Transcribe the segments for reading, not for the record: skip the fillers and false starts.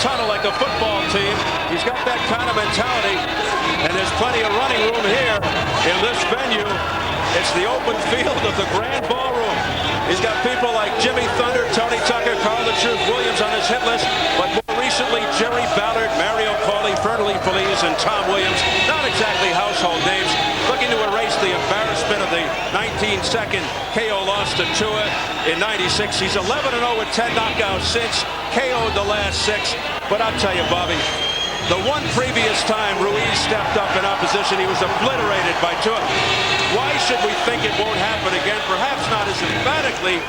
tunnel like a football team. He's got that kind of mentality, and there's plenty of running room here in this venue. It's the open field of the Grand Ballroom. He's got people like Jimmy Thunder, Tony Tucker, Carl the Truth Williams on his hit list, but more recently Jerry Ballard, Mario Cawley, Fernando Feliz, and Tom Williams. Not exactly household names. Looking to erase the embarrassment of the 19-second KO loss to Tua in '96. He's 11-0 with 10 knockouts since, KO'd the last 6. But I'll tell you, Bobby, the one previous time Ruiz stepped up in opposition, he was obliterated by Tua. Why should we think it won't happen again? Perhaps not as emphatically.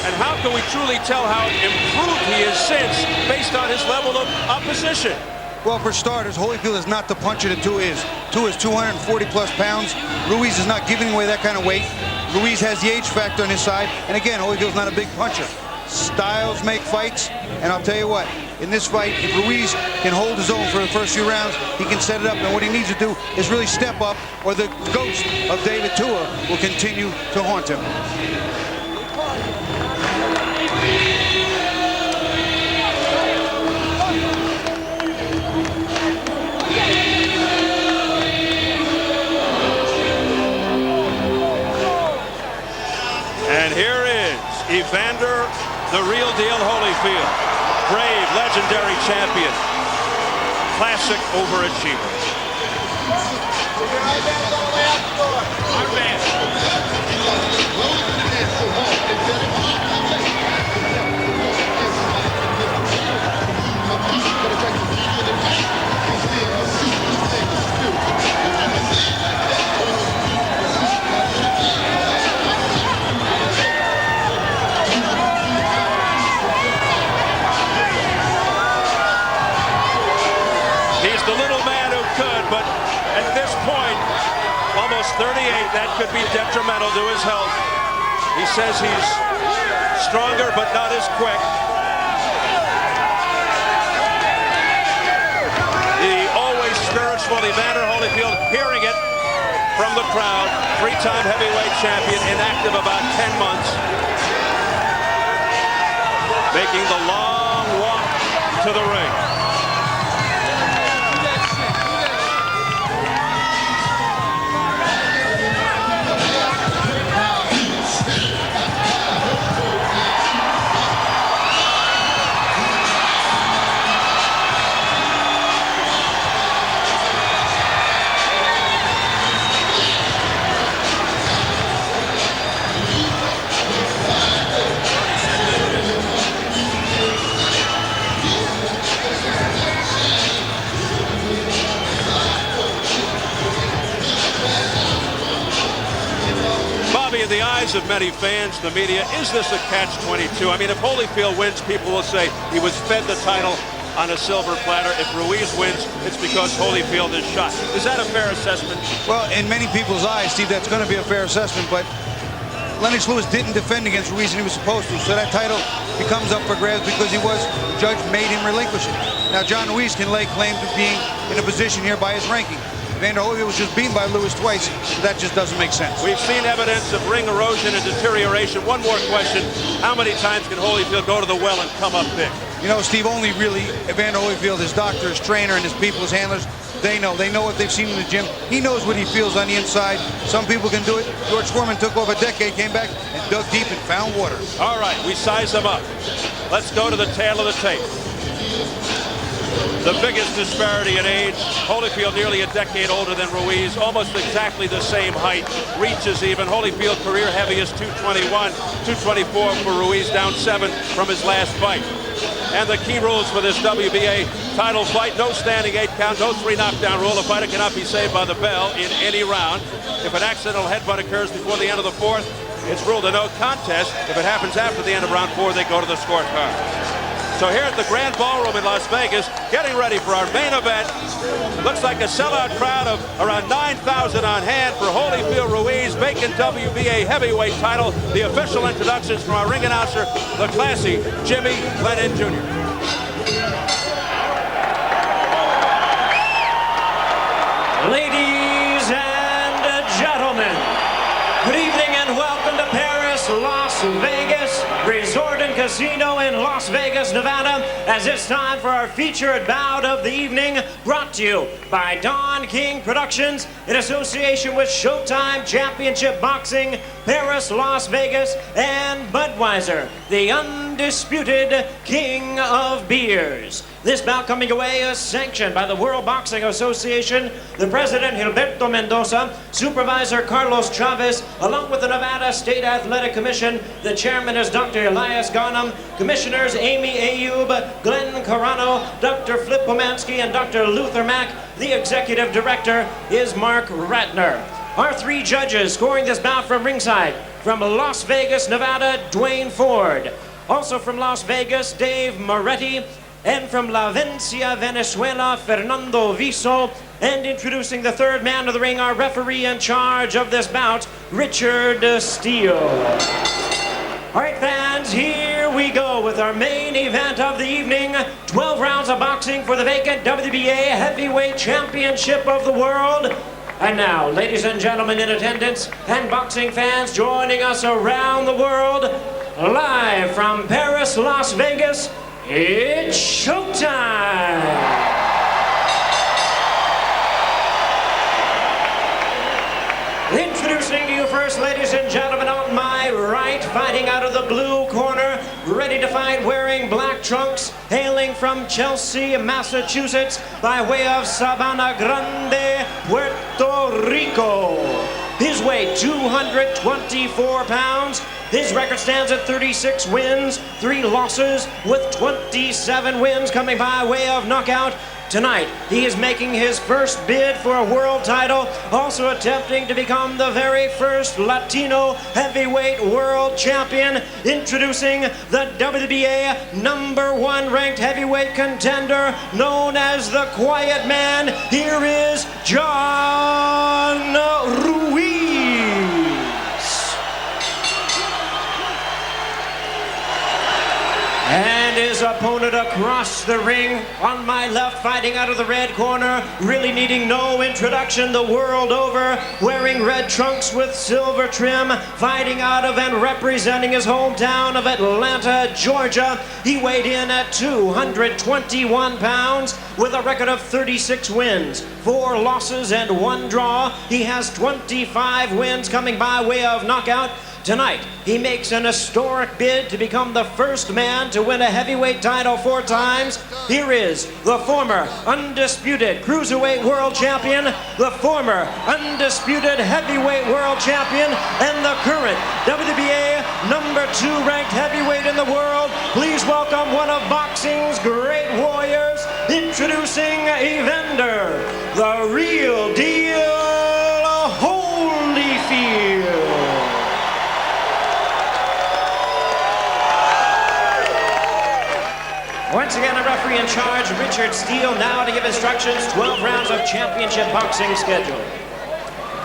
And how can we truly tell how improved he is since, based on his level of opposition? Well, for starters, Holyfield is not the puncher that Tua is. Tua is 240-plus pounds. Ruiz is not giving away that kind of weight. Ruiz has the age factor on his side. And again, Holyfield's not a big puncher. Styles make fights, and I'll tell you what, in this fight, if Ruiz can hold his own for the first few rounds, he can set it up, and what he needs to do is really step up, or the ghost of David Tua will continue to haunt him. And here is Evander, the real deal Holyfield. Brave, legendary champion. Classic overachiever. Our man. The little man who could, but at this point, almost 38, that could be detrimental to his health. He says he's stronger, but not as quick. The always spiritual Evander Holyfield, hearing it from the crowd, 3-time heavyweight champion, inactive about 10 months, making the long walk to the ring. In the eyes of many fans, the media, is this a catch-22? I mean, if Holyfield wins, people will say he was fed the title on a silver platter. If Ruiz wins, it's because Holyfield is shot. Is that a fair assessment? Well, in many people's eyes, Steve, that's going to be a fair assessment, but Lennox Lewis didn't defend against Ruiz, and he was supposed to, so that title becomes up for grabs because the judge made him relinquish it. Now, John Ruiz can lay claim to being in a position here by his ranking. Evander Holyfield was just beaten by Lewis twice, so that just doesn't make sense. We've seen evidence of ring erosion and deterioration. One more question. How many times can Holyfield go to the well and come up big? You know, Steve, only really Evander Holyfield, his doctor, his trainer, and his people, his handlers, they know. They know what they've seen in the gym. He knows what he feels on the inside. Some people can do it. George Foreman took over a decade, came back, and dug deep and found water. All right, we size them up. Let's go to the tail of the tape. The biggest disparity in age. Holyfield nearly a decade older than Ruiz, almost exactly the same height, reaches even. Holyfield career heaviest 221, 224 for Ruiz, down 7 from his last fight. And the key rules for this WBA title fight: no standing 8 count, no 3 knockdown rule. A fighter cannot be saved by the bell in any round. If an accidental headbutt occurs before the end of the 4th, it's ruled a no contest. If it happens after the end of round 4, they go to the scorecard. So here at the Grand Ballroom in Las Vegas, getting ready for our main event. Looks like a sellout crowd of around 9,000 on hand for Holyfield Ruiz, vacant WBA heavyweight title. The official introductions from our ring announcer, the classy Jimmy Lennon Jr. Ladies and gentlemen, good evening and welcome to Paris, Las Vegas, Resort and Casino in Las Vegas, Nevada, as it's time for our featured bout of the evening, brought to you by Don King Productions in association with Showtime Championship Boxing, Paris, Las Vegas, and Budweiser, the undisputed king of beers. This bout coming away is sanctioned by the World Boxing Association, the president Gilberto Mendoza, supervisor Carlos Chavez, along with the Nevada State Athletic Commission. The chairman is Dr. Elias Ghanem, commissioners Amy Ayub, Glenn Carano, Dr. Flip Pomansky, and Dr. Luther Mack. The executive director is Mark Ratner. Our three judges scoring this bout from ringside, from Las Vegas, Nevada, Duane Ford. Also from Las Vegas, Dave Moretti. And from La Vencia, Venezuela, Fernando Viso. And introducing the third man of the ring, our referee in charge of this bout, Richard Steele. All right, fans, here we go with our main event of the evening. 12 rounds of boxing for the vacant WBA Heavyweight Championship of the World. And now, ladies and gentlemen in attendance and boxing fans joining us around the world, live from Paris, Las Vegas, it's showtime! Introducing to you first, ladies and gentlemen, on my right, fighting out of the blue corner, ready to fight, wearing black trunks, hailing from Chelsea, Massachusetts, by way of Sabana Grande, Puerto Rico. His weight, 224 pounds. His record stands at 36 wins, 3 losses, with 27 wins coming by way of knockout. Tonight, he is making his first bid for a world title, also attempting to become the very first Latino heavyweight world champion. Introducing the WBA #1 ranked heavyweight contender, known as the Quiet Man. Here is John Ruiz. And his opponent across the ring, on my left, fighting out of the red corner, really needing no introduction the world over, wearing red trunks with silver trim, fighting out of and representing his hometown of Atlanta, Georgia. He weighed in at 221 pounds with a record of 36 wins, 4 losses, and 1 draw. He has 25 wins coming by way of knockout. Tonight, he makes an historic bid to become the first man to win a heavyweight title 4 times. Here is the former undisputed cruiserweight world champion, the former undisputed heavyweight world champion, and the current WBA #2 ranked heavyweight in the world. Please welcome one of boxing's great warriors, introducing Evander, the real deal, Holyfield. Once again, a referee in charge, Richard Steele, now to give instructions, 12 rounds of championship boxing schedule.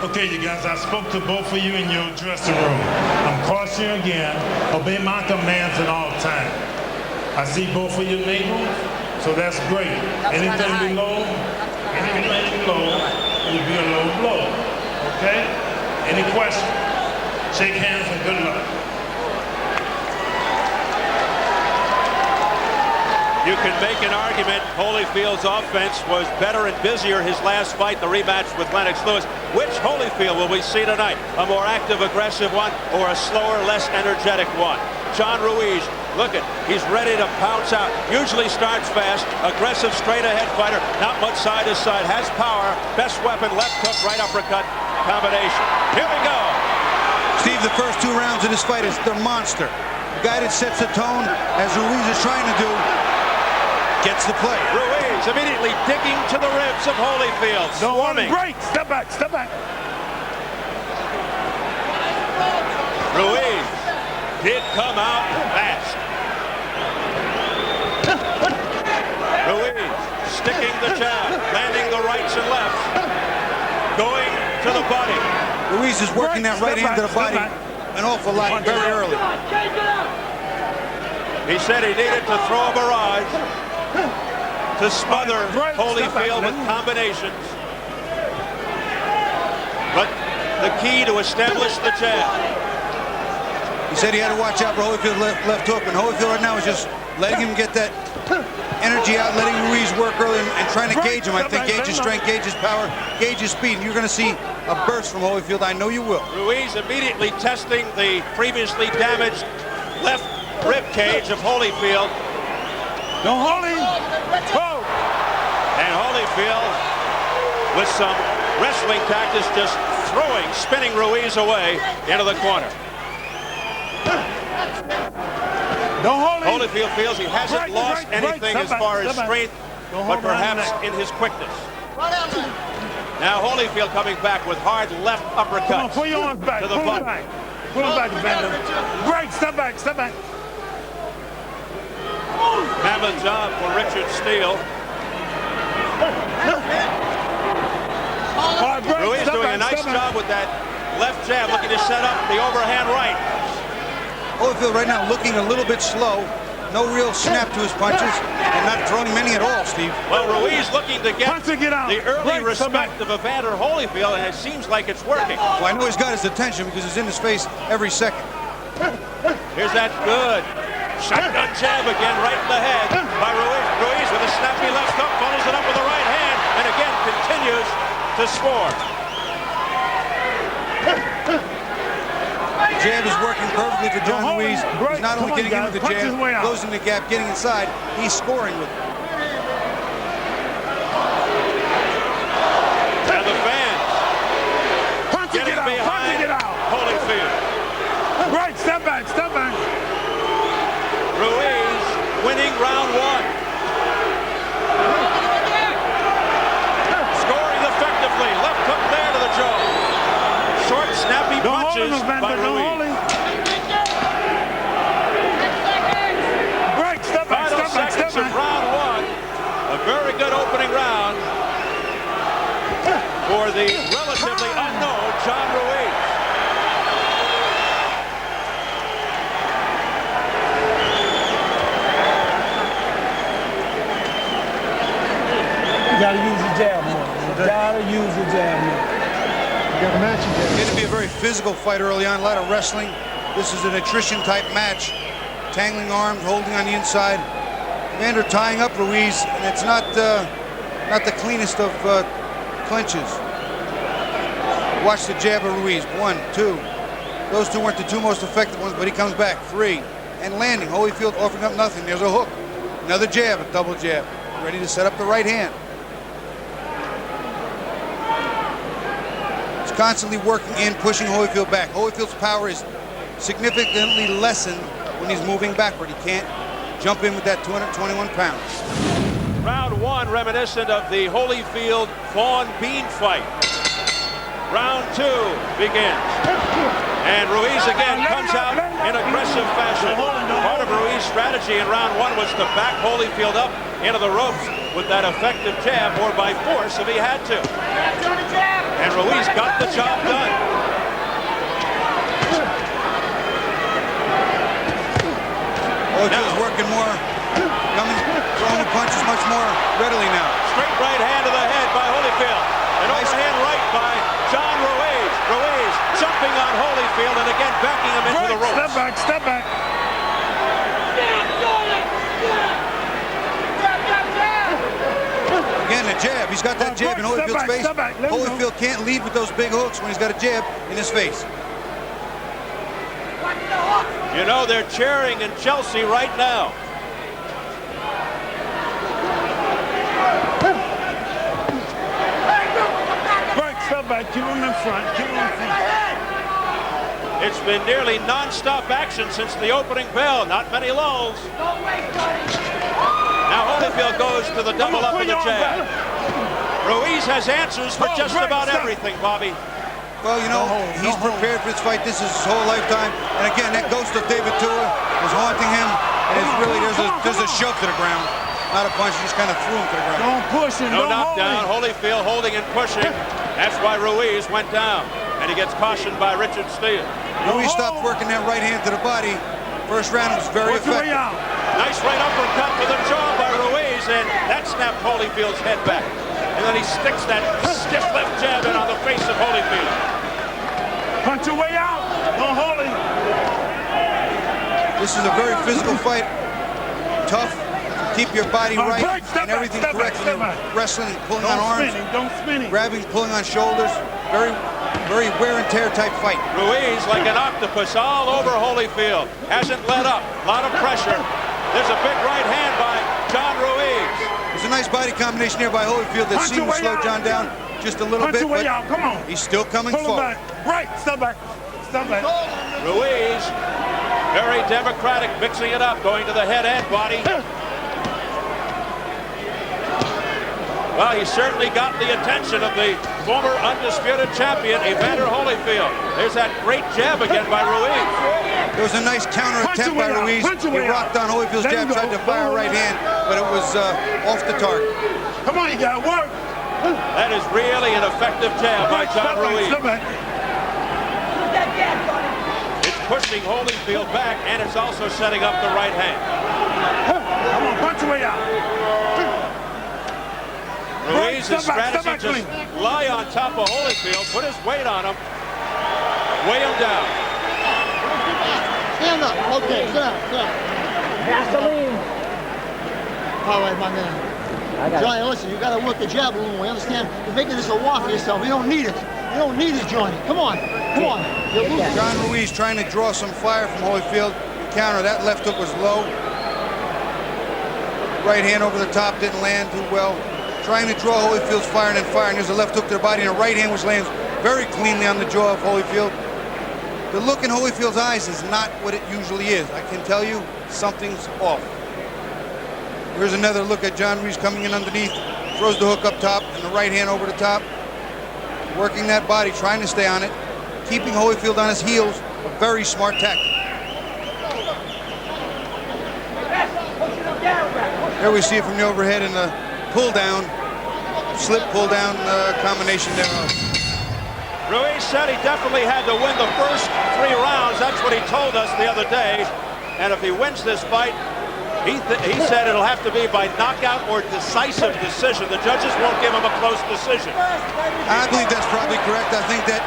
Okay, you guys, I spoke to both of you in your dressing room. I'm cautioning you again, obey my commands at all times. I see both of your names, so that's great. Anything below will be a low blow, okay? Any questions? Shake hands and good luck. You can make an argument Holyfield's offense was better and busier his last fight, the rematch with Lennox Lewis. Which Holyfield will we see tonight? A more active, aggressive one, or a slower, less energetic one? John Ruiz, look at, he's ready to pounce out. Usually starts fast, aggressive, straight-ahead fighter, not much side to side, has power, best weapon, left hook, right uppercut combination. Here we go. Steve, the first 2 rounds of this fight is the monster. The guy that sets the tone, as Ruiz is trying to do, gets the play. Ruiz immediately digging to the ribs of Holyfield. Swarming. Break. Step back. Step back. Ruiz did come out fast. Ruiz sticking the jab, landing the rights and lefts, going to the body. Ruiz is working that right hand to the body an awful lot very early. He said he needed to throw a barrage to smother Holyfield with combinations. But the key to establish the jab. He said he had to watch out for Holyfield's left hook, and Holyfield right now is just letting him get that energy out, letting Ruiz work early and trying to gauge him. I think gauge his strength, gauge his power, gauge his speed, and you're going to see a burst from Holyfield. I know you will. Ruiz immediately testing the previously damaged left rib cage of Holyfield. No, Holy. Oh. And Holyfield, with some wrestling tactics, just spinning Ruiz away into the corner. No, Holy. Holyfield feels he hasn't lost anything as far as strength, but perhaps in his quickness. Now Holyfield coming back with hard left uppercuts. Come on, pull your arms back. To the pull butt. it back. Pull it back, Evander. Break, step back, step back. Mammoth job for Richard Steele. Ruiz doing a nice job with that left jab, looking to set up the overhand right. Holyfield right now looking a little bit slow. No real snap to his punches, and not throwing many at all, Steve. Well, Ruiz looking to get out. the early respect of Evander Holyfield, and it seems like it's working. Well, I know he's got his attention because he's in his face every second. Here's that good shotgun jab again, right in the head by Ruiz. Ruiz with a snappy left hook, follows it up with the right hand, and again continues to score. The jab is working perfectly for John Ruiz. He's not only getting in with the jab, closing the gap, getting inside, he's scoring with it. And the fans getting behind Holyfield. Right, step back, step back. Ruiz winning round one. Scoring effectively. Left hook there to the jaw. Short, snappy punches by Ruiz. Break, step back, Final step back, seconds step of back. round one. A very good opening round for the relatively unknown John Ruiz. You gotta use the jab more. You gotta use the jab more. Going to be a very physical fight early on, a lot of wrestling. This is an attrition type match. Tangling arms, holding on the inside. Evander tying up Ruiz, and it's not the cleanest of clinches. Watch the jab of Ruiz. 1, 2. Those two weren't the two most effective ones, but he comes back. 3. And landing. Holyfield offering up nothing. There's a hook. Another jab, a double jab. Ready to set up the right hand. He's constantly working in, pushing Holyfield back. Holyfield's power is significantly lessened when he's moving backward. He can't jump in with that 221 pounds. Round one reminiscent of the Holyfield Vaughn Bean fight. Round two begins. And Ruiz again comes out in aggressive fashion. Part of Ruiz's strategy in round one was to back Holyfield up into the ropes with that effective jab, or by force if he had to. And Ruiz got the job done. Holyfield's working more, throwing punches much more readily now. Straight right hand to the head by Holyfield. An overhand right by John Ruiz. Ruiz jumping on Holyfield and again backing him into the ropes. Step back, step back. Again, the jab. He's got that jab in Holyfield's face. Holyfield can't lead with those big hooks when he's got a jab in his face. You know, they're cheering in Chelsea right now. Break, step back, keep him in front, keep him in front. It's been nearly non-stop action since the opening bell. Not many lulls. Now Holyfield goes to the double up with the jab. Ruiz has answers for just about everything, Bobby. Well, you know, he's prepared for this fight. This is his whole lifetime. And again, that ghost of David Tua is haunting him. And it's really, there's a shove to the ground. Not a punch, he just kind of threw him to the ground. Don't push him, no knockdown. Holyfield holding and pushing. That's why Ruiz went down. And he gets cautioned by Richard Steele. Ruiz stopped working that right hand to the body. First round was very effective. Nice right uppercut to the jaw by Ruiz, and that snapped Holyfield's head back. And then he sticks that stiff left jab in on the face of Holyfield. Punch your way out. Don't hold him. This is a very physical fight. Tough. Keep your body right and everything correct when you're wrestling and pulling on arms. Don't spin it. Grabbing, pulling on shoulders. Very, very wear and tear type fight. Ruiz, like an octopus, all over Holyfield. Hasn't let up. A lot of pressure. There's a big right hand by John Ruiz. There's a nice body combination here by Holyfield that seemed to slow John down just a little bit, but come on. he's still coming forward. Right, step back. Step back. Ruiz, very democratic, mixing it up, going to the head and body. Well, he certainly got the attention of the former undisputed champion, Evander Holyfield. There's that great jab again by Ruiz. There was a nice counter attempt by Ruiz. He rocked on Holyfield's jab, tried to fire a right hand, but it was off the target. Come on, you gotta work. That is really an effective jab by John Ruiz. It's pushing Holyfield back, and it's also setting up the right hand. Come on, punch your way out. Ruiz's strategy just lie on top of Holyfield, put his weight on him, weigh him down. Stand up. Okay, sit down. Gasoline. All right, my man. Johnny, listen, you got to work the jab a little more. You understand? You're making this a war for yourself. You don't need it. You don't need it, Johnny. Come on. Come on. John Ruiz trying to draw some fire from Holyfield. Counter. That left hook was low. Right hand over the top didn't land too well. Trying to draw Holyfield's fire and then firing. There's a left hook to the body and a right hand which lands very cleanly on the jaw of Holyfield. The look in Holyfield's eyes is not what it usually is. I can tell you something's off. Here's another look at John Ruiz coming in underneath. Throws the hook up top and the right hand over the top. Working that body, trying to stay on it. Keeping Holyfield on his heels. A very smart tactic. There we see it from the overhead in the pull down, slip pull down combination thereof. Ruiz said he definitely had to win the first 3 rounds. That's what he told us the other day. And if he wins this fight, he said it'll have to be by knockout or decisive decision. The judges won't give him a close decision. I believe that's probably correct. I think that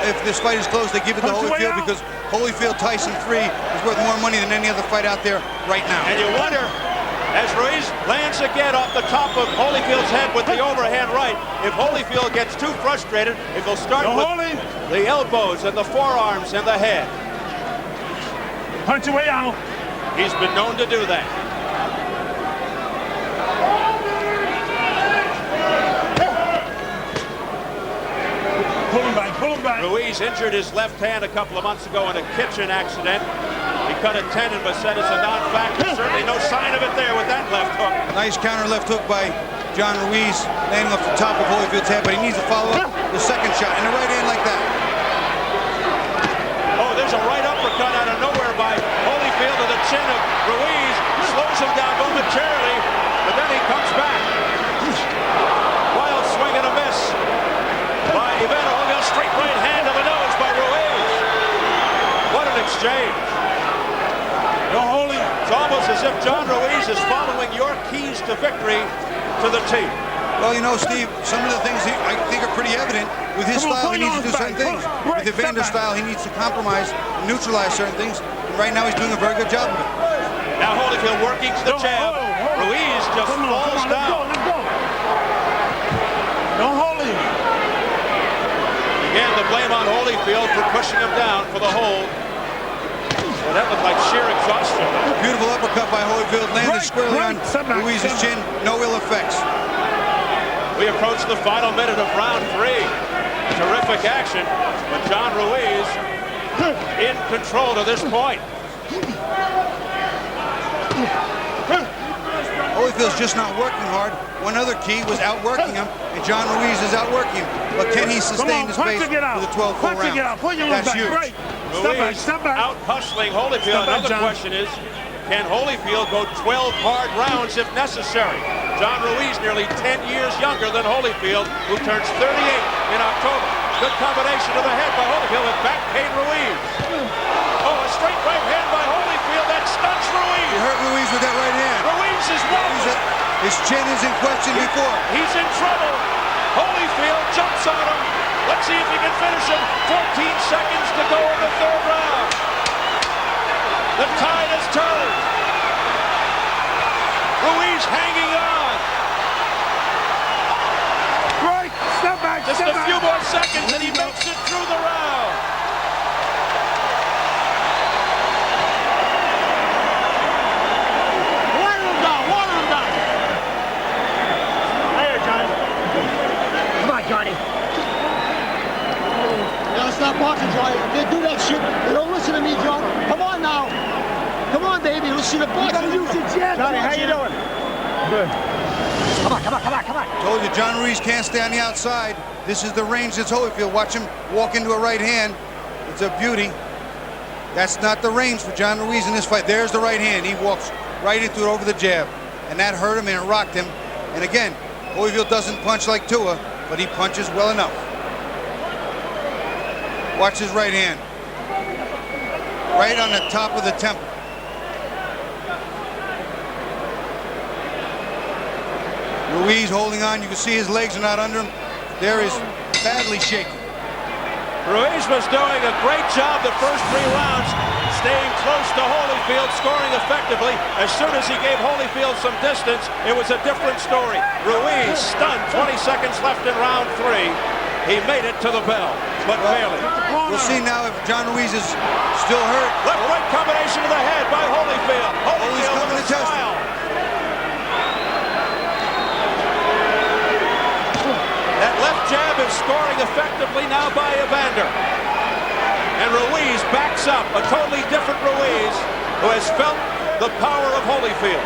if this fight is close, they give it to Holyfield because Holyfield Tyson 3 is worth more money than any other fight out there right now. And you wonder, as Ruiz lands again off the top of Holyfield's head with the overhand right, if Holyfield gets too frustrated, if he'll start with the elbows and the forearms and the head. Punch your way out. He's been known to do that. Pull him back, pull him back. Ruiz injured his left hand a couple of months ago in a kitchen accident. He cut a tendon but said it's a non-factor. Certainly no sign of it there with that left hook. Nice counter left hook by John Ruiz, landing off the top of Holyfield's head, but he needs to follow up the second shot in the right hand like that. Oh, there's a right uppercut out of nowhere by Holyfield to the chin of Ruiz. Slows him down momentarily, but then he comes back. Wild swing and a miss by Evander Holyfield. Straight right hand to the nose by Ruiz. What an exchange. It's almost as if John Ruiz is following your keys to victory to the team. Well, you know, Steve, some of the things I think are pretty evident. With his style, he needs to do certain things. With Evander's style, he needs to compromise and neutralize certain things. And right now, he's doing a very good job of it. Now Holyfield working to the jab. Ruiz just falls down. Don't hold him. Again, the blame on Holyfield for pushing him down for the hold. Well, that looked like sheer exhaustion. Beautiful uppercut by Holyfield, landed squarely on Ruiz's chin. No ill effects. We approach the final minute of round 3. Terrific action, but John Ruiz in control to this point. Holyfield's just not working hard. One other key was outworking him, and John Ruiz is outworking him. But can he sustain this pace for the 12 full rounds? That's huge. Ruiz out hustling Holyfield. Another question is, can Holyfield go 12 hard rounds if necessary? John Ruiz nearly 10 years younger than Holyfield, who turns 38 in October. Good combination to the head by Holyfield with back pain Ruiz. Oh, a straight right hand by Holyfield that stuns Ruiz. He hurt Ruiz with that right hand. Ruiz is wobbling. His chin is in question before. He's in trouble. Holyfield jumps on him. Let's see if he can finish him. 14 seconds to go in the 3rd round. The tide has turned. Ruiz hanging on. Right, step back, Just a few more seconds and he makes it through the round. One of them down. There, Johnny. Come on, Johnny. You gotta stop boxing, Johnny. If they do that shit, they don't listen to me, John. Come on now. Come on, baby. Listen to boxing. You gotta use your jab. Johnny, how you doing? Good. Come on. Told you, John Ruiz can't stay on the outside. This is the range that's Holyfield. Watch him walk into a right hand. It's a beauty. That's not the range for John Ruiz in this fight. There's the right hand. He walks right into it over the jab. And that hurt him and it rocked him. And again, Holyfield doesn't punch like Tua, but he punches well enough. Watch his right hand. Right on the top of the temple. Ruiz holding on. You can see his legs are not under him. There is badly shaken. Ruiz was doing a great job the first 3 rounds, staying close to Holyfield, scoring effectively. As soon as he gave Holyfield some distance, it was a different story. Ruiz stunned, 20 seconds left in round 3. He made it to the bell, but barely. We'll see now if John Ruiz is still hurt. Left right combination to the head by Holyfield. Holyfield coming with to a test him. smile. That left jab is scoring effectively now by Evander. And Ruiz backs up, a totally different Ruiz who has felt the power of Holyfield.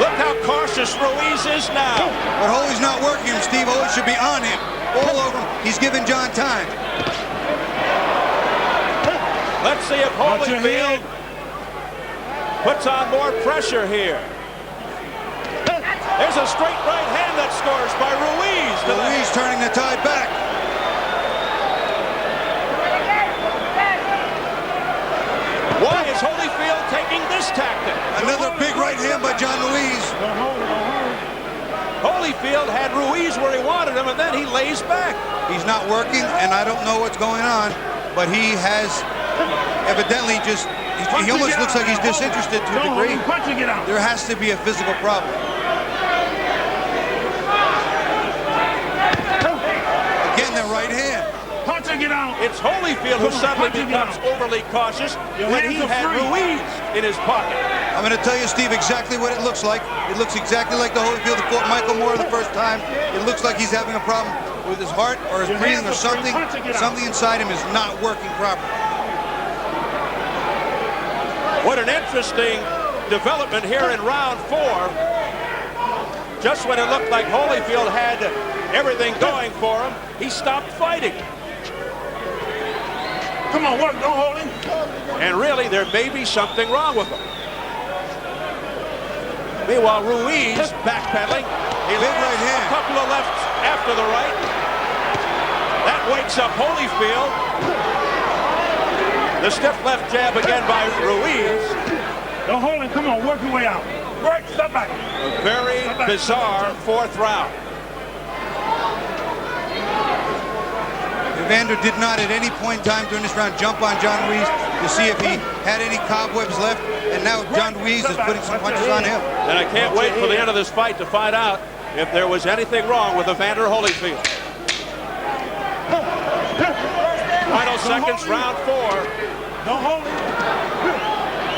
Look how cautious Ruiz is now. But Holy's not working him, Steve. Holy should be on him. All over him. He's giving John time. Let's see if Holyfield puts on more pressure here. There's a straight right hand that scores by Ruiz. Ruiz turning the tide back. Why is Holyfield taking this tactic? Another big right hand by John Ruiz. Holyfield had Ruiz where he wanted him, and then he lays back. He's not working, and I don't know what's going on, but he has evidently just, he almost looks like he's disinterested to a degree. There has to be a physical problem. Again, the right hand. It's Holyfield who suddenly becomes overly cautious when he had Ruiz in his pocket. I'm going to tell you, Steve, exactly what it looks like. It looks exactly like the Holyfield that fought Michael Moore the first time. It looks like he's having a problem with his heart or his breathing or something. Something inside him is not working properly. What an interesting development here in round 4. Just when it looked like Holyfield had everything going for him, he stopped fighting. Come on, work, don't hold him. And really, there may be something wrong with him. Meanwhile, Ruiz backpedaling. He Big right hand. A couple of lefts after the right. That wakes up Holyfield. The stiff left jab again by Ruiz. Don't hold him. Come on, work your way out. Work, step back. A very bizarre 4th round. Evander did not at any point in time during this round jump on John Ruiz to see if he had any cobwebs left, and now John Ruiz is putting some punches on him. And I can't wait for the end of this fight to find out if there was anything wrong with Evander Holyfield. Final seconds, round 4. Don't hold him.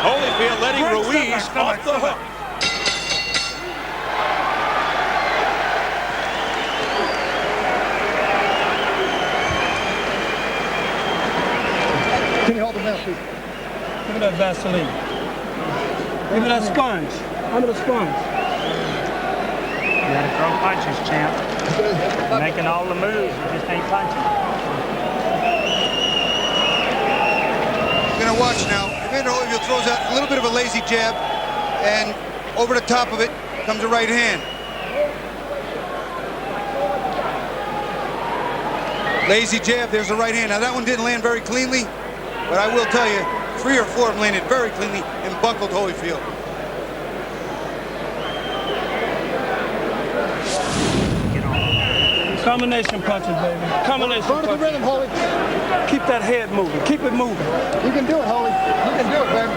Holyfield letting Ruiz off the hook. Can you hold the belt, please? Give me that Vaseline. Give me that sponge. Under the sponge. You gotta throw punches, champ. You're making all the moves, you just ain't punching. You're gonna watch now. Evander Holyfield throws out a little bit of a lazy jab, and over the top of it comes a right hand. Lazy jab, there's a right hand. Now that one didn't land very cleanly, but I will tell you, 3 or 4 of them landed very cleanly and buckled Holyfield. Combination punches, baby. Combination Burn the punches. rhythm, Holy. Keep that head moving. Keep it moving. You can do it, Holy. You can do it, baby.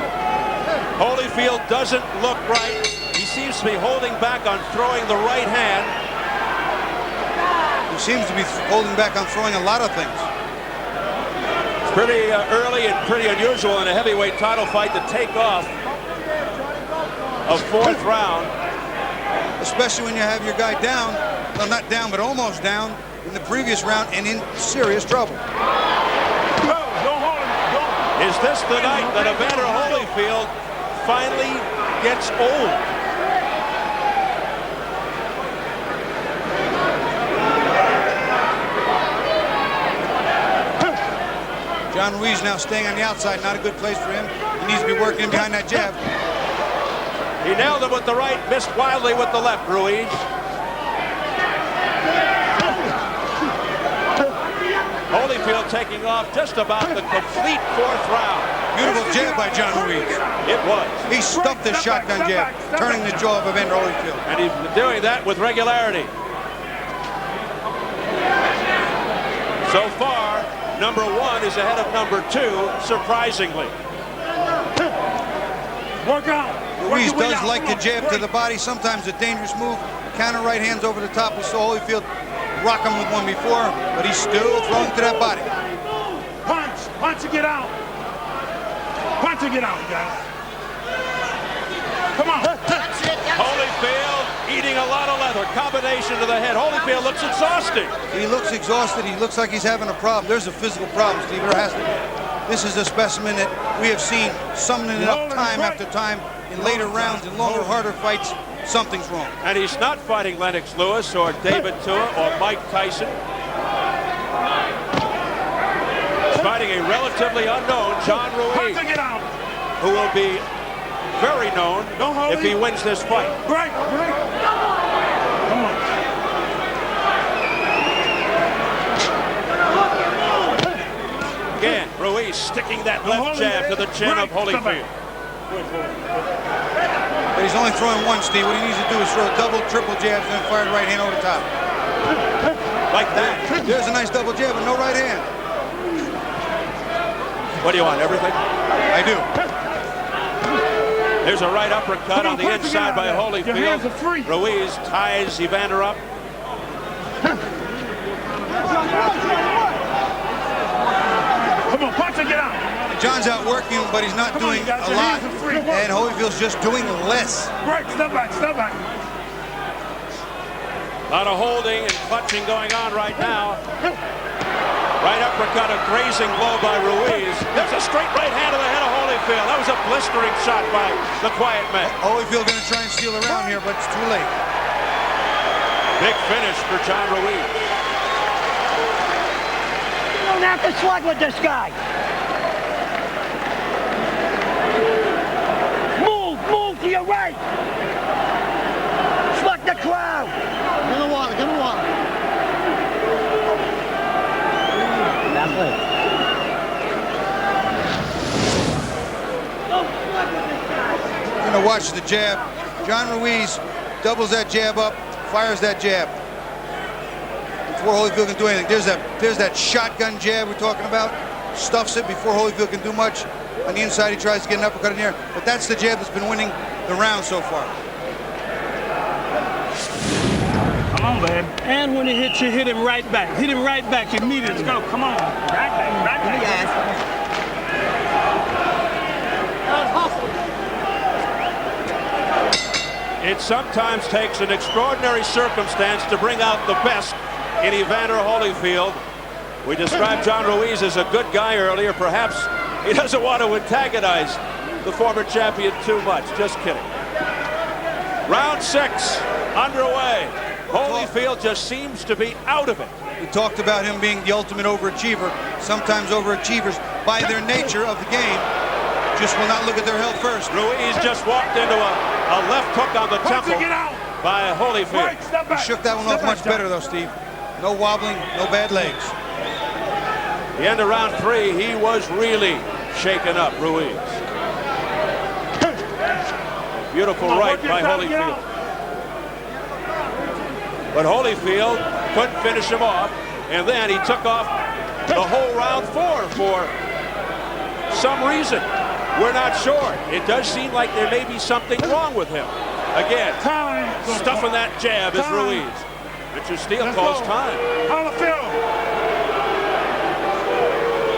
Holyfield doesn't look right. He seems to be holding back on throwing the right hand. He seems to be holding back on throwing a lot of things. It's pretty early and pretty unusual in a heavyweight title fight to take off a fourth round. Especially when you have your guy down, well, not down, but almost down in the previous round and in serious trouble. Is this the night that Evander Holyfield finally gets old? John Ruiz now staying on the outside, not a good place for him. He needs to be working behind that jab. He nailed him with the right, missed wildly with the left, Ruiz. Holyfield taking off just about the complete fourth round. Beautiful jab by John Ruiz. It was. He stuffed his shotgun jab, turning the jaw of Evander Holyfield. And he's been doing that with regularity. So far, number one is ahead of number two, surprisingly. Work out. Ruiz does like the jab to the body, sometimes a dangerous move. Counter right hands over the top. We saw Holyfield rock him with one before, but he's still throwing to that body. Punch. Punch to get out. Punch to get out, guys. Come on. Holyfield eating a lot of leather. Combination to the head. Holyfield looks exhausted. He looks exhausted. He looks like he's having a problem. There's a physical problem, Steve. There has to be. This is a specimen that we have seen summoning it up time after time in later rounds, in longer, harder fights. Something's wrong. And he's not fighting Lennox Lewis or David Tua or Mike Tyson. He's fighting a relatively unknown John Ruiz, who will be very known if he wins this fight. Break. Come on. Again, Ruiz sticking that left jab to the chin of Holyfield. But he's only throwing one, Steve. What he needs to do is throw double, triple jabs and then fire the right hand over the top. Like that. There's a nice double jab, but no right hand. What do you want, everything? I do. There's a right uppercut on the inside by Holyfield. Ruiz ties Evander up. Come on, punch and get out. John's out working, but he's not doing a lot. And Holyfield's just doing less. Break, step back. A lot of holding and clutching going on right now. Right uppercut, a grazing blow by Ruiz. There's a straight right hand to the head of Holyfield. That was a blistering shot by the quiet man. Holyfield going to try and steal around here, but it's too late. Big finish for John Ruiz. You don't have to slug with this guy. Move to your right. Slug the crowd. Get the water. That's it. You're going to watch the jab. John Ruiz doubles that jab up, fires that jab. Before Holyfield can do anything. There's that shotgun jab we're talking about. Stuffs it before Holyfield can do much. On the inside, he tries to get an uppercut in here. But that's the jab that's been winning the round so far. Come on, babe. And when he hits you, hit him right back. Hit him right back immediately. Let's go. Come on. Right back. It sometimes takes an extraordinary circumstance to bring out the best in Evander Holyfield. We described John Ruiz as a good guy earlier. Perhaps he doesn't want to antagonize the former champion too much. Just kidding. Round 6 underway. Holyfield just seems to be out of it. We talked about him being the ultimate overachiever. Sometimes overachievers, by their nature of the game, just will not look at their health first. Ruiz just walked into a left hook on the temple by Holyfield. He shook that one off much better, though, Steve. No wobbling, no bad legs. The end of round 3, he was really shaken up, Ruiz. Beautiful right by Holyfield. But Holyfield couldn't finish him off. And then he took off the whole round 4 for some reason. We're not sure. It does seem like there may be something wrong with him. Again, stuffing that jab is Ruiz. Mr. Steele calls time. Holyfield.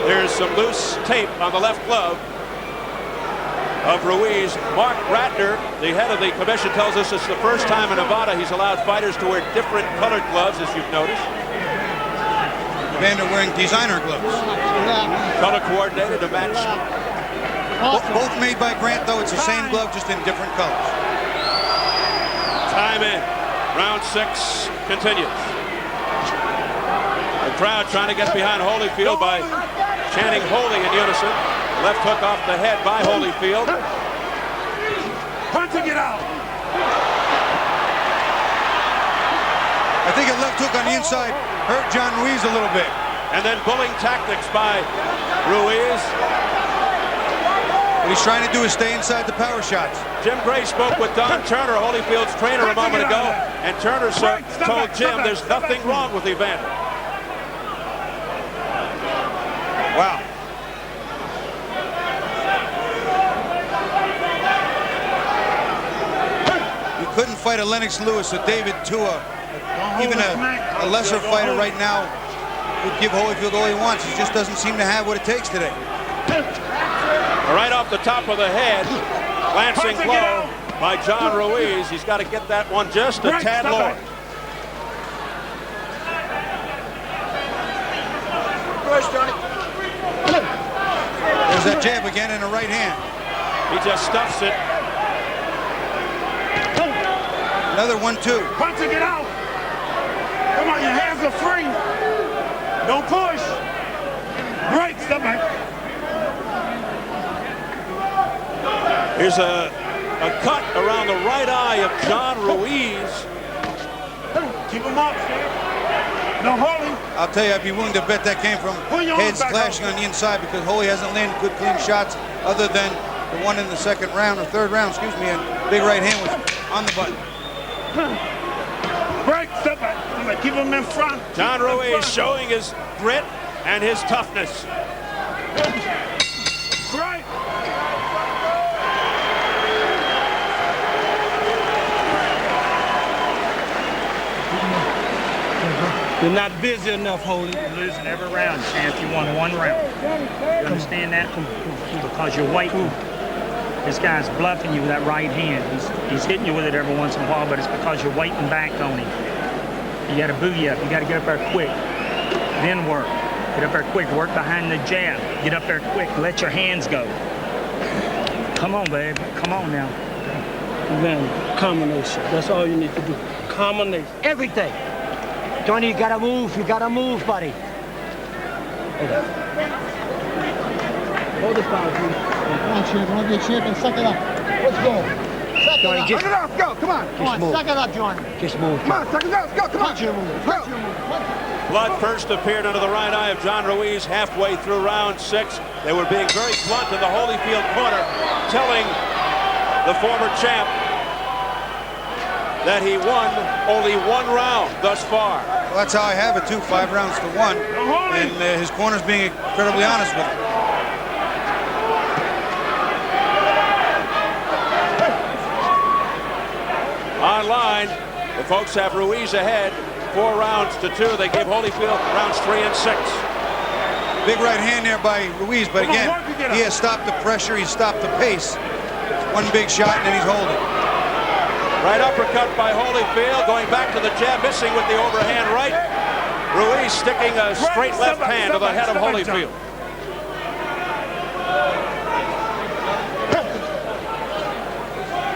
There's some loose tape on the left glove of Ruiz. Mark Ratner, the head of the commission, tells us it's the first time in Nevada he's allowed fighters to wear different colored gloves, as you've noticed. Evander wearing designer gloves. Color coordinated to match. Both made by Grant, though. It's the same glove, just in different colors. Time in. Round 6 continues. The crowd trying to get behind Holyfield by chanting holy in unison. Left hook off the head by Holyfield. Punching it out. I think a left hook on the inside hurt John Ruiz a little bit. And then bullying tactics by Ruiz. What he's trying to do is stay inside the power shots. Jim Gray spoke with Don Turner, Holyfield's trainer, a moment ago, and Turner told Jim there's nothing wrong with Evander. Wow. You couldn't fight a Lennox Lewis, a David Tua, even a lesser fighter right now would give Holyfield all he wants. He just doesn't seem to have what it takes today. Right off the top of the head, glancing blow by John Ruiz. He's got to get that one just a tad lower. There's that jab again in the right hand. He just stuffs it. Another 1-2. Punching it out. Come on, your hands are free. Don't push. Break, step back. Here's a cut around the right eye of John Ruiz. Keep him up, sir. No holding. I'll tell you, I'd be willing to bet that came from heads clashing on the inside, because Holy hasn't landed good, clean shots other than the one in the second round, or third round, excuse me, and big right hand was on the button. Break, step back. Keep him in front. John Ruiz showing his grit and his toughness. Right. You're not busy enough, Holy. You're losing every round, champ. You won 1 round. You understand that? Because you're waiting. This guy's bluffing you with that right hand. He's hitting you with it every once in a while, but it's because you're waiting back on him. You got to boogie up. You got to get up there quick. Then work. Get up there quick. Work behind the jab. Get up there quick. Let your hands go. Come on, babe. Come on now. Then combination. That's all you need to do. Combination. Everything. Johnny, you gotta move. You gotta move, buddy. Hold the power, please. Come on, champ. Want to be a champion? Suck it up. Let's go. Suck Johnny, it up. just- Suck it up. Go. Come on. Come on. move. Suck it up, Johnny. Just move. Come on. Suck it up. Go. Come on. Punch your move. Punch your move. Blood first appeared under the right eye of John Ruiz halfway through round 6. They were being very blunt in the Holyfield corner, telling the former champ that he won only 1 round thus far. Well, that's how I have it, too. 5 rounds to 1. And his corner's being incredibly honest with him. Online, the folks have Ruiz ahead 4 rounds to 2. They gave Holyfield rounds 3 and 6. Big right hand there by Ruiz, but again, he has stopped the pressure, he's stopped the pace. One big shot and then he's holding. Right uppercut by Holyfield, going back to the jab, missing with the overhand right. Ruiz sticking a straight left hand to the head of Holyfield.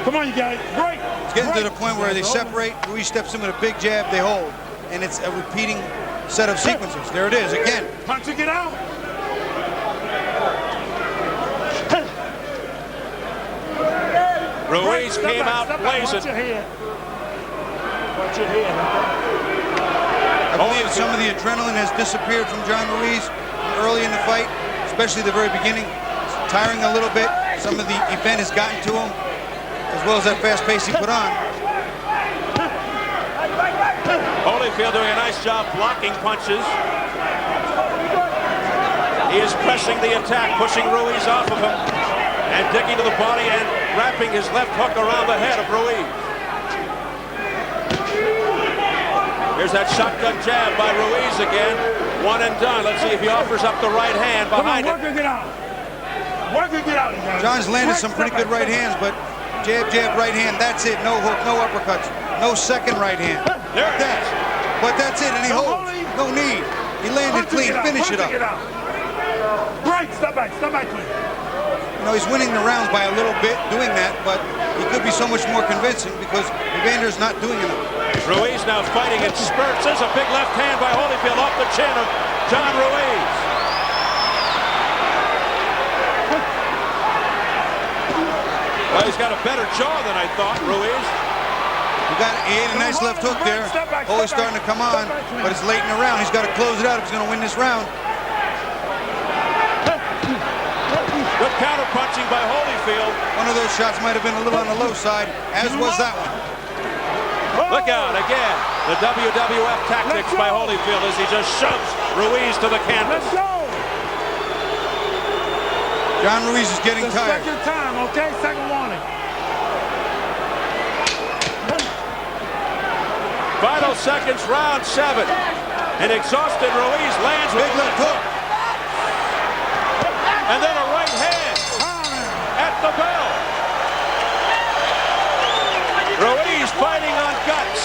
Come on, you guys. Break. It's getting to the point where they separate, Ruiz steps in with a big jab, they hold. And it's a repeating set of sequences. There it is, again. Punching it out. Ruiz came out blazing. Watch your head. Watch your head. I believe some of the adrenaline has disappeared from John Ruiz early in the fight, especially the very beginning. It's tiring a little bit. Some of the event has gotten to him, as well as that fast pace he put on. Holyfield doing a nice job blocking punches. He is pressing the attack, pushing Ruiz off of him, and digging to the body and wrapping his left hook around the head of Ruiz. Here's that shotgun jab by Ruiz again. One and done. Let's see if he offers up the right hand behind it. Work it out. Work it out, guys. John's landed some pretty good right hands, but jab, jab, right hand. That's it. No hook, no uppercuts. No second right hand. There it is. But that's it, and he holds. No need. He landed clean. Finish it up. Break. Step back, please. You know, he's winning the rounds by a little bit doing that, but he could be so much more convincing because Evander's not doing enough. Ruiz now fighting in spurts. There's a big left hand by Holyfield off the chin of John Ruiz. Well, he's got a better jaw than I thought, Ruiz. He ate a nice left hook there. Always starting to come on, but it's late in the round. He's got to close it out if he's going to win this round. Good counter punching by Holyfield. One of those shots might have been a little on the low side, as was that one. Look out again. The WWF tactics by Holyfield as he just shoves Ruiz to the canvas. Let's go. John Ruiz is getting tired. Second time, okay? Second warning. Final seconds, round 7. An exhausted Ruiz lands with Big left hook. and then a right hand at the bell. Ruiz fighting on guts.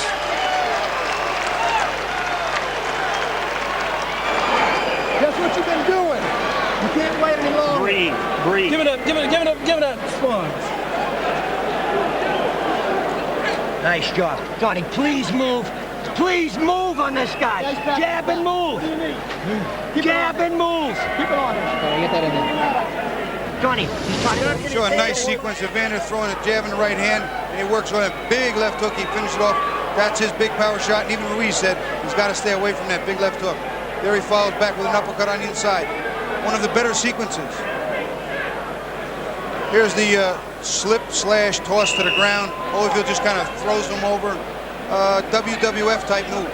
That's what you've been doing. You can't wait any longer. Breathe. Give it up, sponge. Nice job. Johnny, please move. Please move on this guy. Jab and move. Jab and move. Keep it on. Get that in there. Johnny, he's trying to... Show a nice sequence. Evander throwing a jab in the right hand, and he works on a big left hook. He finished it off. That's his big power shot, and even Ruiz said he's got to stay away from that big left hook. There he follows back with an uppercut on the inside. One of the better sequences. Here's the slip/toss to the ground. Holyfield just kind of throws him over. WWF type move.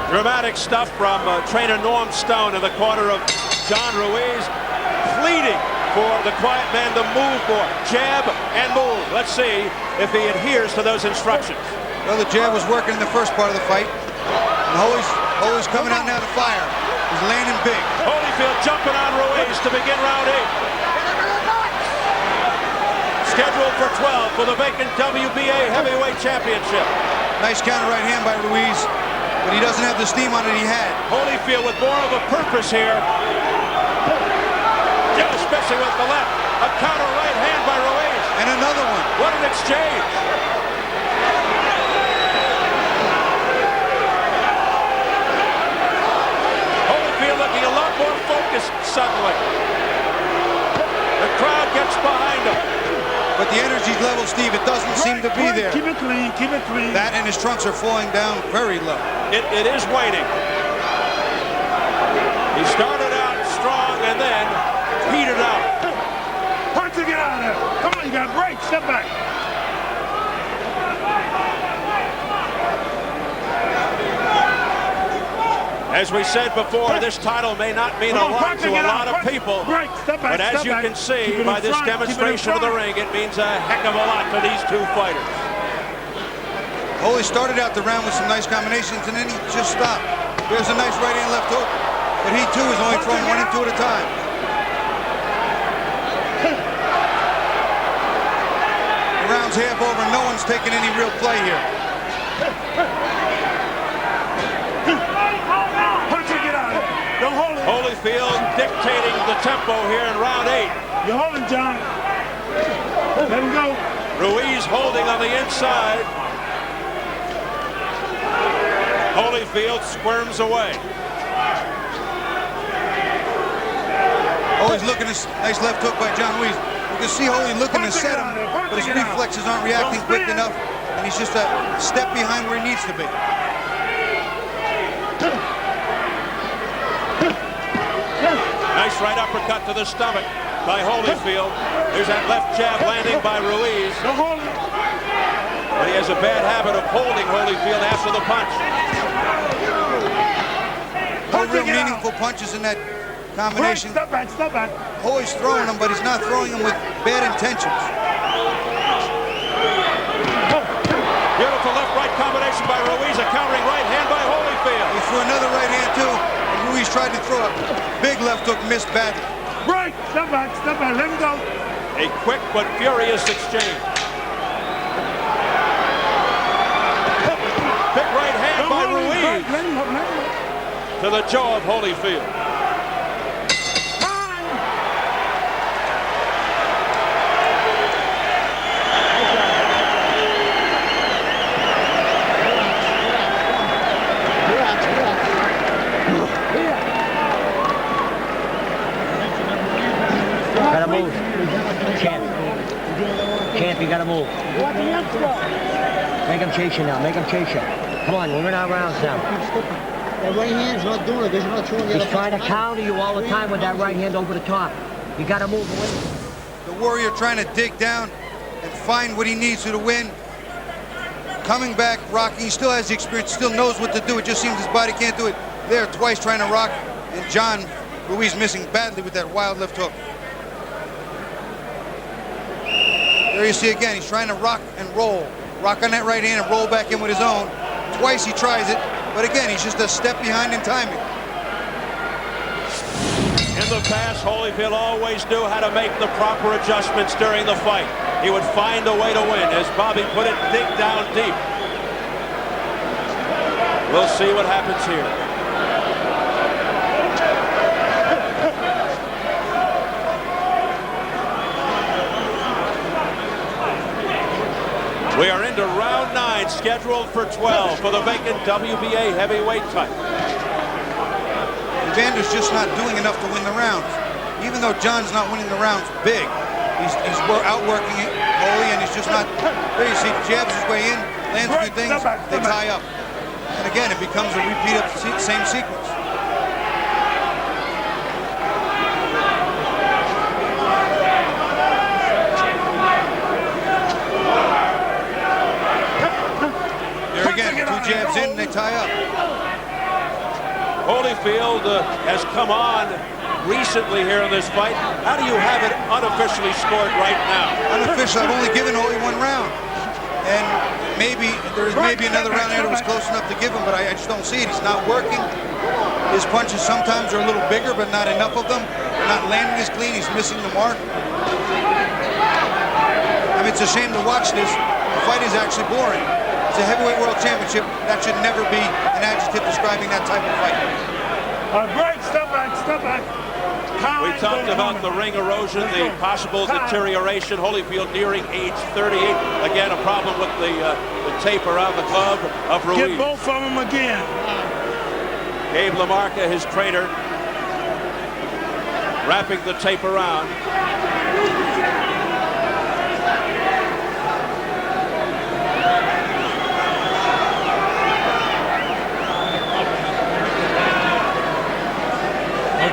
Dramatic stuff from trainer Norm Stone in the corner of John Ruiz, pleading for the quiet man to move more. Jab and move. Let's see if he adheres to those instructions. Well, the jab was working in the first part of the fight. And Holy's coming out now to fire. He's landing big. Holyfield jumping on Ruiz to begin round 8. Scheduled for 12 for the vacant WBA Heavyweight Championship. Nice counter right hand by Ruiz, but he doesn't have the steam on it he had. Holyfield with more of a purpose here. Just missing with the left. A counter right hand by Ruiz. And another one. What an exchange. Holyfield looking a lot more focused suddenly. The crowd gets behind him. But the energy level, Steve, it doesn't seem to be there. Keep it clean, keep it clean. That and his trunks are falling down very low. It is waning. He started out strong and then petered out. Punch to get out of there. Come on, you got to break. Step back. As we said before, this title may not mean a lot to a lot of people, but as you can see by this demonstration of the ring, it means a heck of a lot to these two fighters. Holy started out the round with some nice combinations, and then he just stopped. There's a nice right hand left hook, but he too is only throwing one and two at a time. The round's half over, no one's taking any real play here. Holyfield dictating the tempo here in round 8. You're holding, John. Let him go. Ruiz holding on the inside. Holyfield squirms away. Oh, he's looking at nice left hook by John Ruiz. You can see Holy looking to set him, but his reflexes aren't reacting quick enough, and he's just a step behind where he needs to be. Nice right uppercut to the stomach by Holyfield. There's that left jab landing by Ruiz. But he has a bad habit of holding Holyfield after the punch. No real meaningful punches in that combination. Step back, step back. Holy's throwing them, but he's not throwing them with bad intentions. Beautiful left-right combination by Ruiz. A countering right hand by Holyfield. He threw another right hand too. And Ruiz tried to throw a big left hook, missed badly. Break. Step back, let him go. A quick but furious exchange. Big right hand by Ruiz to the jaw of Holyfield. Gotta move. Champ, you gotta move. Make him chase you now. Make him chase you. Come on, we're in our rounds now. That right hand's not doing it. He's not throwing He's trying to counter you all the time with that right hand over the top. You gotta move away. The Warrior trying to dig down and find what he needs to win. Coming back, rocking. He still has the experience, still knows what to do. It just seems his body can't do it. There, twice trying to rock, and John Ruiz missing badly with that wild left hook. There you see again, he's trying to rock and roll. Rock on that right hand and roll back in with his own. Twice he tries it, but again, he's just a step behind in timing. In the past, Holyfield always knew how to make the proper adjustments during the fight. He would find a way to win. As Bobby put it, dig down deep. We'll see what happens here. We are into round 9, scheduled for 12 for the vacant WBA heavyweight title. Evander's just not doing enough to win the rounds. Even though John's not winning the rounds big, he's outworking it, Holy, and he's just not. There you see, jabs his way in, lands a few things, they tie up. And again, it becomes a repeat of the same sequence. There again, 2 jabs in, and they tie up. Holyfield has come on recently here in this fight. How do you have it unofficially scored right now? Unofficially, I've only given Holy 1 round. And maybe there's another round there that was close enough to give him, but I just don't see it. He's not working. His punches sometimes are a little bigger, but not enough of them. They're not landing as clean. He's missing the mark. I mean, it's a shame to watch this. The fight is actually boring. It's a heavyweight world championship. That should never be an adjective describing that type of fight. Break, step back, step back. We talked about the ring erosion, the possible deterioration. Holyfield nearing age 38. Again, a problem with the tape around the glove of Ruiz. Get both of them again. Gabe LaMarca, his trainer, wrapping the tape around.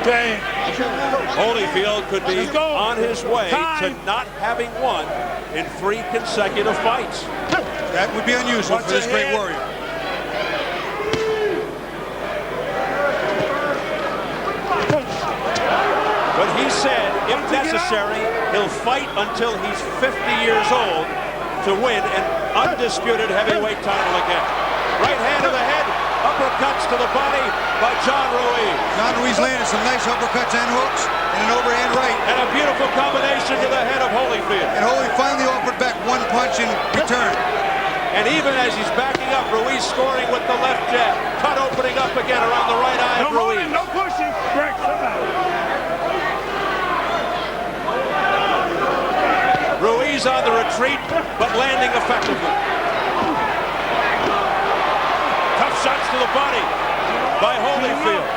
Okay. Holyfield could be on his way to not having won in 3 consecutive fights. That would be unusual for this great warrior. But he said, if necessary, he'll fight until he's 50 years old to win an undisputed heavyweight title again. Right hand to the head, uppercuts to the body by John Ruiz. John Ruiz landed some nice uppercuts and hooks and an overhand right. And a beautiful combination to the head of Holyfield. And Holy finally offered back 1 punch in return. And even as he's backing up, Ruiz scoring with the left jab. Cut opening up again around the right eye of Ruiz. No pushing. Break, step back. Ruiz on the retreat, but landing effectively. Tough shots to the body by Holyfield.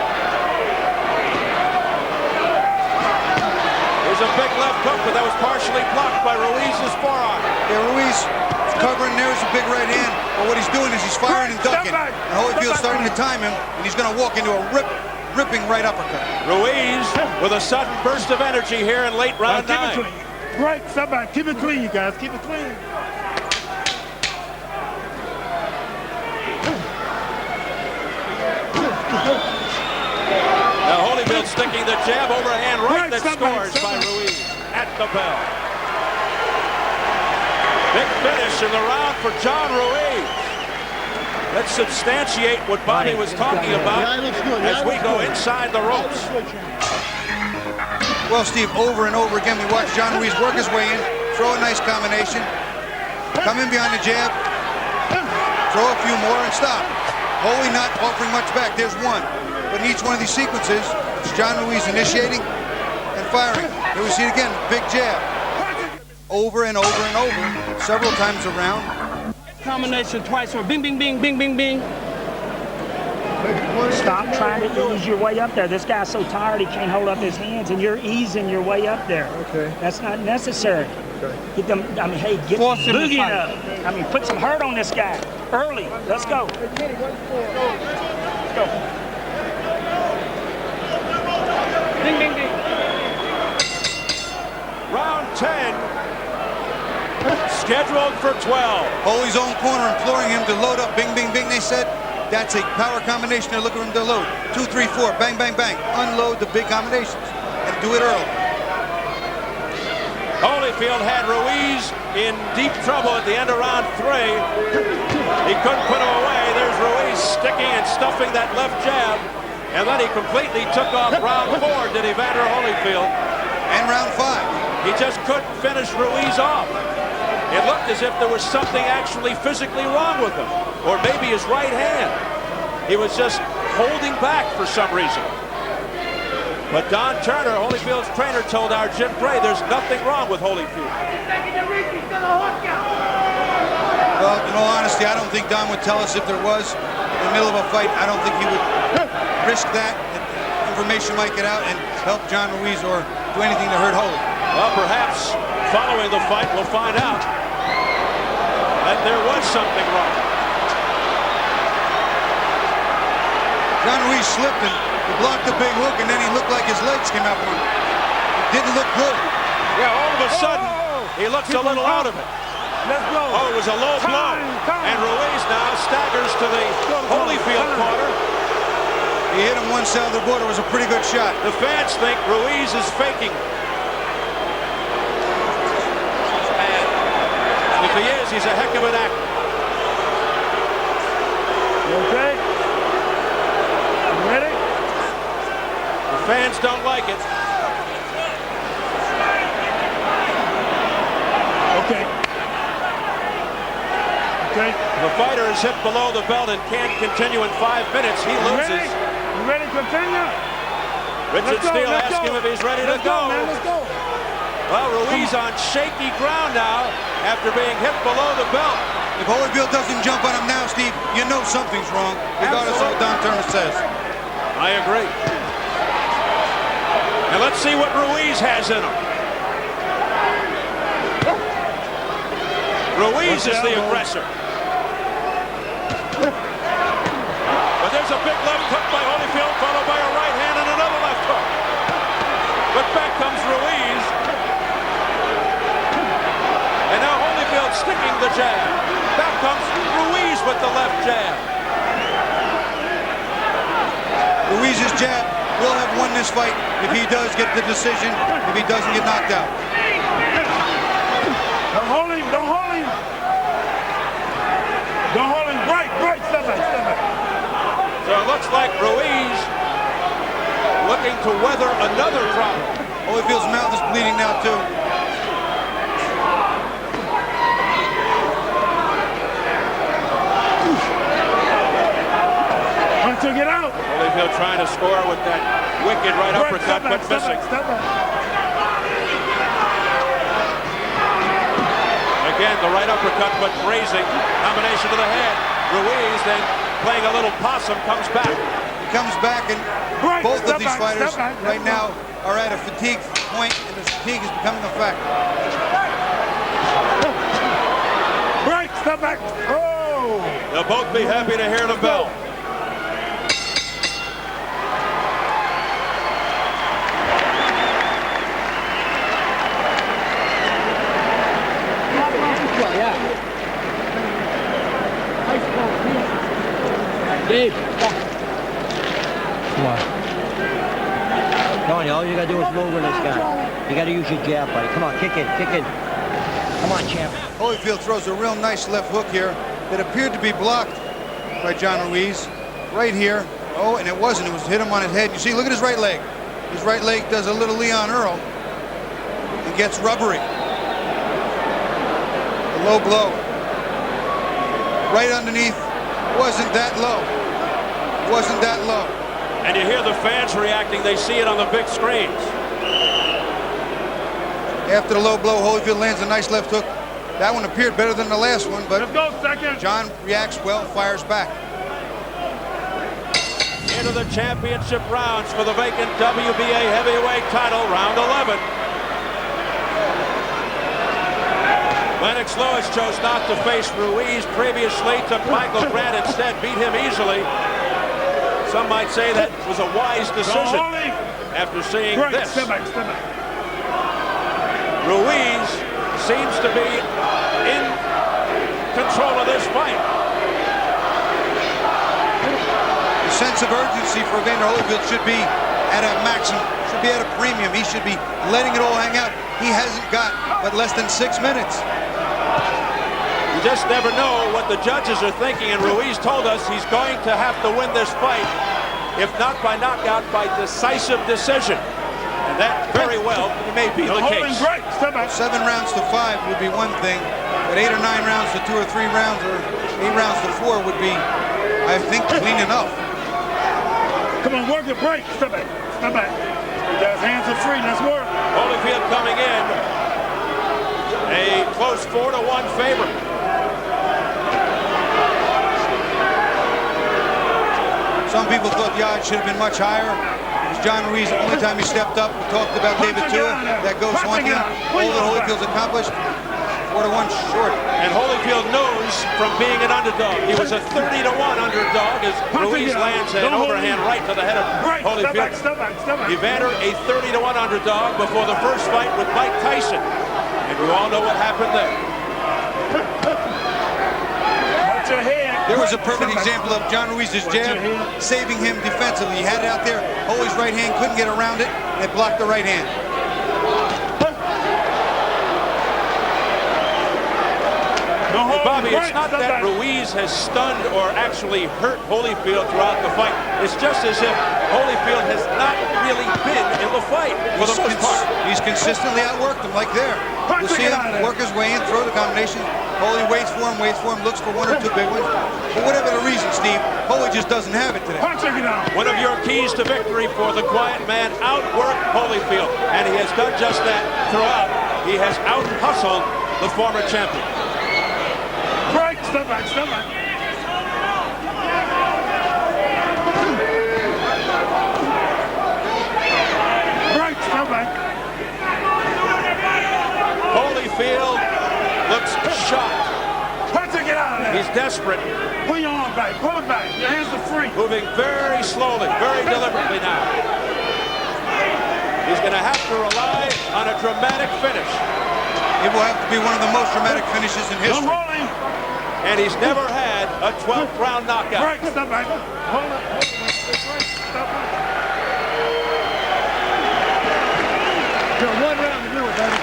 There's a big left hook, but that was partially blocked by Ruiz's forearm. Yeah, Ruiz is covering. There's a big right hand. But what he's doing is he's firing and ducking. And Holyfield's starting to time him, and he's going to walk into a ripping right uppercut. Ruiz with a sudden burst of energy here in late round 9. Right, step back. Keep it clean, you guys. Keep it clean. sticking the jab, overhand right that scores by Ruiz at the bell. Big finish in the round for John Ruiz. Let's substantiate what Bobby was talking about as we go inside the ropes. Well, Steve, over and over again, we watch John Ruiz work his way in, throw a nice combination, come in behind the jab, throw a few more, and stop. Holy not offering much back. There's one. But in each one of these sequences, it's John Ruiz initiating and firing. Here we see it again, big jab. Over and over and over, several times around. Combination twice or bing, bing, bing, bing, bing, bing. Stop trying to ease your way up there. This guy's so tired he can't hold up his hands, and you're easing your way up there. Okay. That's not necessary. Okay. Get them. I mean, hey, get boogie up. I mean, put some hurt on this guy early. Let's go. Let's go. Bing, bing, bing. Round 10. Scheduled for 12. Holy's own corner imploring him to load up. Bing, bing, bing. They said that's a power combination. They're looking for him to load. 2, 3, 4. Bang, bang, bang. Unload the big combinations and do it early. Holyfield had Ruiz in deep trouble at the end of round 3. He couldn't put him away. There's Ruiz sticking and stuffing that left jab. And then he completely took off round 4, did Evander Holyfield. And round 5. He just couldn't finish Ruiz off. It looked as if there was something actually physically wrong with him, or maybe his right hand. He was just holding back for some reason. But Don Turner, Holyfield's trainer, told our Jim Bray there's nothing wrong with Holyfield. Well, in all honesty, I don't think Don would tell us if there was. In the middle of a fight, I don't think he would risk that. Information might get out and help John Ruiz or do anything to hurt Holy. Well, perhaps following the fight, we'll find out that there was something wrong. John Ruiz slipped and blocked the big hook, and then he looked like his legs came out on him. It didn't look good. Yeah, all of a sudden, he looks a little out of it. Let's go. Oh, it was a low blow. And Ruiz now staggers to the Holyfield corner. He hit him one side of the border. It was a pretty good shot. The fans think Ruiz is faking. And if he is, he's a heck of an actor. You okay? You ready? The fans don't like it. Okay. Okay. If a fighter is hit below the belt and can't continue in 5 minutes, he loses. You ready to continue? Richard Steele asked him if he's ready to go. Man, let's go. Well, Ruiz on shaky ground now after being hit below the belt. If Holyfield doesn't jump on him now, Steve, you know something's wrong, regardless of what Don Turner says. I agree. And let's see what Ruiz has in him. Ruiz is the aggressor. But there's a big left hook by Holyfield, followed by a right hand and another left hook. But back comes Ruiz. And now Holyfield sticking the jab. Back comes Ruiz with the left jab. Ruiz's jab will have won this fight if he does get the decision, if he doesn't get knocked out. Don't hold him, don't hold him. Don't hold him, break, step back. So it looks like Ruiz looking to weather another problem. Holyfield's mouth is bleeding now, too. To get out. Holyfield trying to score with that wicked right uppercut, but missing. Again, the right uppercut, but grazing. Combination to the head. Ruiz then playing a little possum, comes back. He comes back, and both of these fighters right now are at a fatigue point, and the fatigue is becoming a factor. Break, step back. Oh! They'll both be happy to hear the bell. Dave. Come on. you gotta do is move on this guy. You gotta use your jab, buddy. Come on, kick in, kick in. Come on, champ. Holyfield throws a real nice left hook here that appeared to be blocked by John Ruiz. Right here. Oh, and it wasn't. It was hit him on his head. You see, look at his right leg. His right leg does a little Leon Earl and gets rubbery. A low blow. Right underneath. Wasn't that low. Wasn't that low. And you hear the fans reacting. They see it on the big screens. After the low blow, Holyfield lands a nice left hook. That one appeared better than the last one, but Let's go, second. John reacts well, fires back. Into the championship rounds for the vacant WBA heavyweight title, round 11. Lennox Lewis chose not to face Ruiz previously, took Michael Grant instead, beat him easily. Some might say that was a wise decision after seeing this. Step back, step back. Ruiz seems to be in control of this fight. The sense of urgency for Evander Holyfield should be at a maximum, should be at a premium. He should be letting it all hang out. He hasn't got but less than 6 minutes. You just never know what the judges are thinking, and Ruiz told us he's going to have to win this fight, if not by knockout, by decisive decision. And that very well may be the case. 7 rounds to 5 would be one thing, but 8 or 9 rounds to 2 or 3 rounds, or 8 rounds to 4 would be, I think, clean enough. Come on, work the break. Step back. Step back. You guys' hands are free. Let's work. Holyfield coming in. A close 4-1 favorite. Some people thought the odds should have been much higher. It was John Ruiz, the only time he stepped up. We talked about David Tua. That goes haunting him. All that Holyfield's accomplished. 4-1 short. And Holyfield knows from being an underdog. He was a 30-1 underdog as Ruiz lands an overhand right to the head of Holyfield. Step back. Evander, a 30-1 underdog before the first fight with Mike Tyson. And you all know what happened there. Watch your head. There was a perfect example of John Ruiz's jab saving him defensively. He had it out there. Holy's right hand couldn't get around it, and it blocked the right hand. Bobby, it's not that Ruiz has stunned or actually hurt Holyfield throughout the fight. It's just as if Holyfield has not really been in the fight for the most part. He's consistently outworked him, like there. You'll see him work his way in, throw the combination. Holy waits for him, looks for 1 or 2 big ones. For whatever the reason, Steve, Holy just doesn't have it today. One of your keys to victory for the quiet man, outwork Holyfield. And he has done just that throughout. He has out-hustled the former champion. Break, step back. Break, step back. Holyfield looks shocked. Get out of there. He's desperate. Pull your arm back. Pull it back. Your hands are free. Moving very slowly, very deliberately now. He's going to have to rely on a dramatic finish. It will have to be one of the most dramatic finishes in history. And he's never had a 12th round knockout. Break, step back. Hold it. Step back. You're 1 round to do it, baby.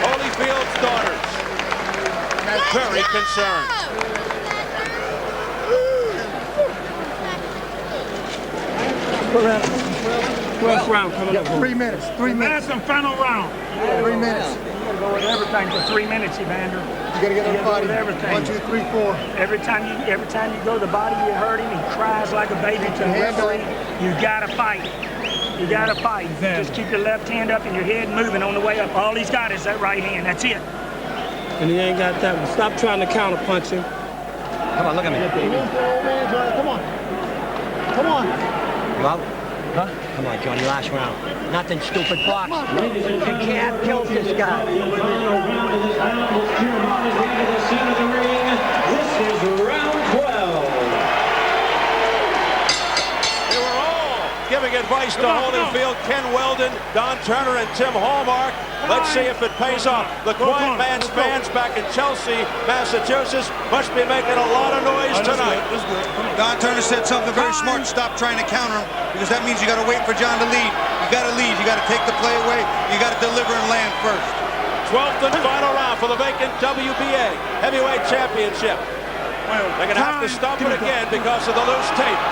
Holyfield's daughters very concerned. Twelfth round coming up. 3 minutes. 3 minutes. Last and final round. 3 minutes. You gotta go with everything for 3 minutes, Evander. You gotta get on the body. Everything. 1, 2, 3, 4. Every time you go, the body you hurt him. He cries like a baby to the referee. You gotta fight. You gotta fight. Just keep your left hand up and your head moving on the way up. All he's got is that right hand. That's it. And he ain't got that one. Stop trying to counter punch him. Come on, look at me. Come on. Come on. You out? Huh? Come on, Johnny, last round. Nothing stupid, box. You can't kill this guy. This is round 12. They were all giving advice to Holyfield, Ken Weldon, Don Turner, and Tim Hallmark. Let's see if it pays off. The Quiet Man's fans back in Chelsea, Massachusetts, must be making a lot of noise tonight. Don Turner said something very smart. Stop trying to counter him, because that means you got to wait for John to lead. You got to lead. You got to take the play away. You got to deliver and land first. 12th and final round for the vacant WBA heavyweight championship. They're going to have to stop it again because of the loose tape.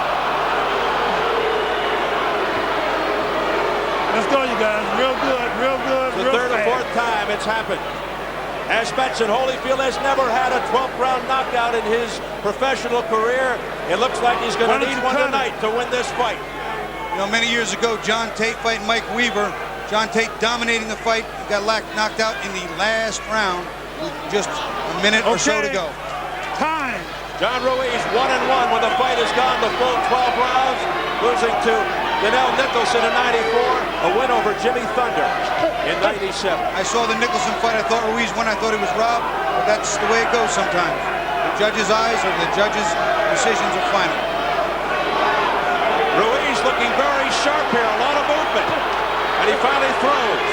Let's go, you guys. Real good, real good, The real third or fourth time it's happened. As mentioned, Holyfield has never had a 12th round knockout in his professional career. It looks like he's going to need one tonight to win this fight. You know, many years ago, John Tate fighting Mike Weaver. John Tate dominating the fight. He got knocked out in the last round with just a minute or so to go. Time. John Ruiz 1-1 when the fight has gone the full 12 rounds, losing to Danell Nicholson in '94, a win over Jimmy Thunder in '97. I saw the Nicholson fight. I thought Ruiz won. I thought he was robbed. But that's the way it goes sometimes. The judge's eyes or the judge's decisions are final. Ruiz looking very sharp here, a lot of movement. And he finally throws.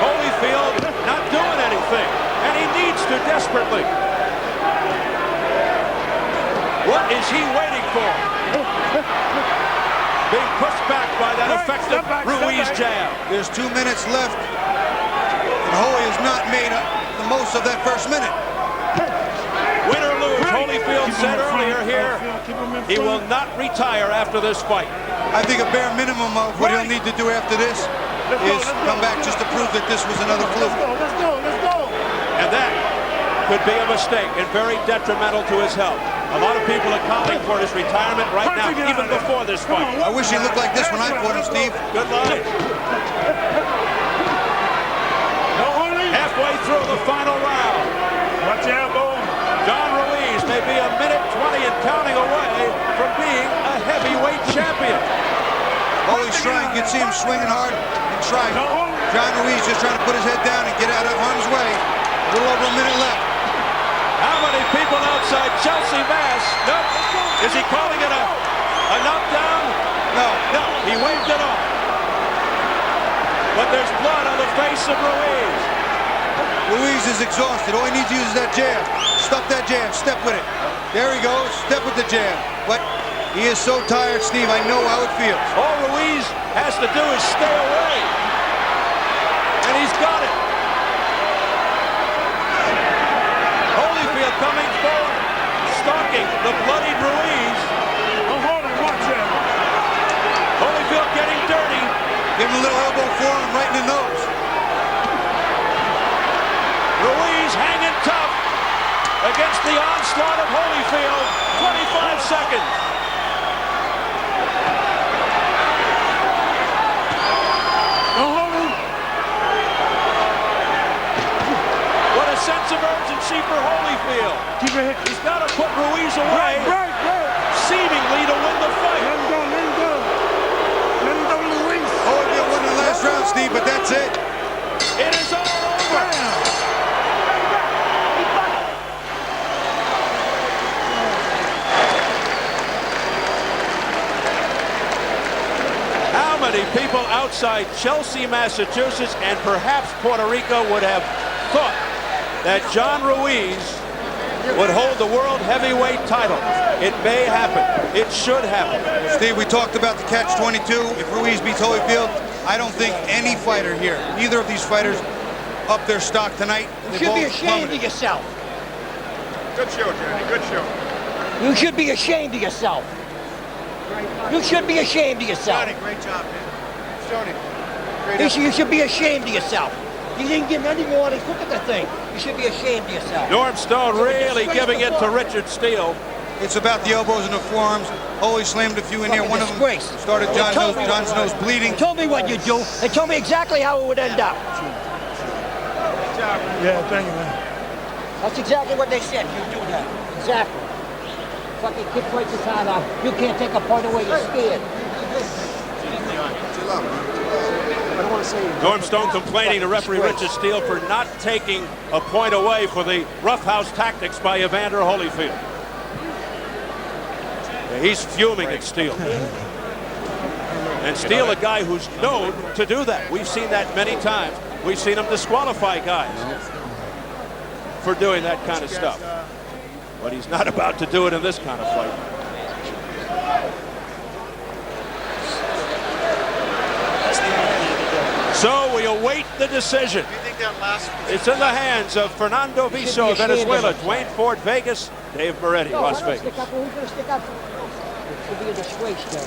Holyfield not doing anything. And he needs to desperately. What is he waiting for? Being pushed back by that effective Ruiz jab. There's 2 minutes left. And Holy has not made the most of that first minute. Win or lose, Holyfield said earlier here, he will not retire after this fight. I think a bare minimum of what he'll need to do after this is come back just to prove that this was another fluke. Let's go. And that could be a mistake and very detrimental to his health. A lot of people are calling for his retirement right now, even before this fight. I wish he looked like this when I fought him, Steve. Good line. Halfway through the final round. Watch out, boy. John Ruiz may be a minute 20 and counting away from being a heavyweight champion. Holy's trying. You can see him swinging hard and trying. John Ruiz just trying to put his head down and get out of harm's way. A little over a minute left. How many people outside Chelsea, Mass? Nope. Is he calling it a knockdown? No, he waved it off. But there's blood on the face of Ruiz. Ruiz is exhausted. All he needs to use is that jab. Stuff that jab. Step with it. There he goes. Step with the jab. But he is so tired, Steve. I know how it feels. All Ruiz has to do is stay away. And he's got it. Holyfield coming forward, stalking the bloodied Ruiz. Watch out. Holyfield getting dirty. Give him a little elbow forearm right in the nose. Ruiz hanging tough against the onslaught of Holyfield. 25 seconds. What a sense of urgency for Holyfield. He's got to put Ruiz away, seemingly to win the fight. Let him go, Ruiz. Holyfield won the last round, Steve, but that's it. It is all over. How many people outside Chelsea, Massachusetts, and perhaps Puerto Rico would have thought that John Ruiz would hold the world heavyweight title? It may happen. It should happen. Steve, we talked about the catch-22. If Ruiz beats Holyfield, I don't think any fighter here, neither of these fighters, up their stock tonight. You should be ashamed of yourself. Good show, Johnny. Good show. You should be ashamed of yourself. You should be ashamed of yourself. Johnny, great job, man. Johnny, great You should be ashamed of yourself. You didn't give any warnings. Look at the thing. You should be ashamed of yourself. Norm Stone really giving it to Richard Steele. It's about the elbows and the forearms. Holy slammed a few in there. One of them started John's nose bleeding. They told me what you do. They told me exactly how it would end up. Yeah, thank you, man. That's exactly what they said. You do that. Exactly. Fucking kick right your side off. You can't take a point away. You're scared. Norm Stone complaining to referee Richard Steele for not taking a point away for the roughhouse tactics by Evander Holyfield. Yeah, he's fuming at Steele. And Steele, a guy who's known to do that. We've seen that many times. We've seen him disqualify guys for doing that kind of stuff. But he's not about to do it in this kind of fight. So we await the decision. Do you think that last? It's in the hands of Fernando Viso, Venezuela, Duane Ford, Vegas, Dave Moretti, Las Vegas. Stick up. Who's going to stick up? It could be a disgrace, though.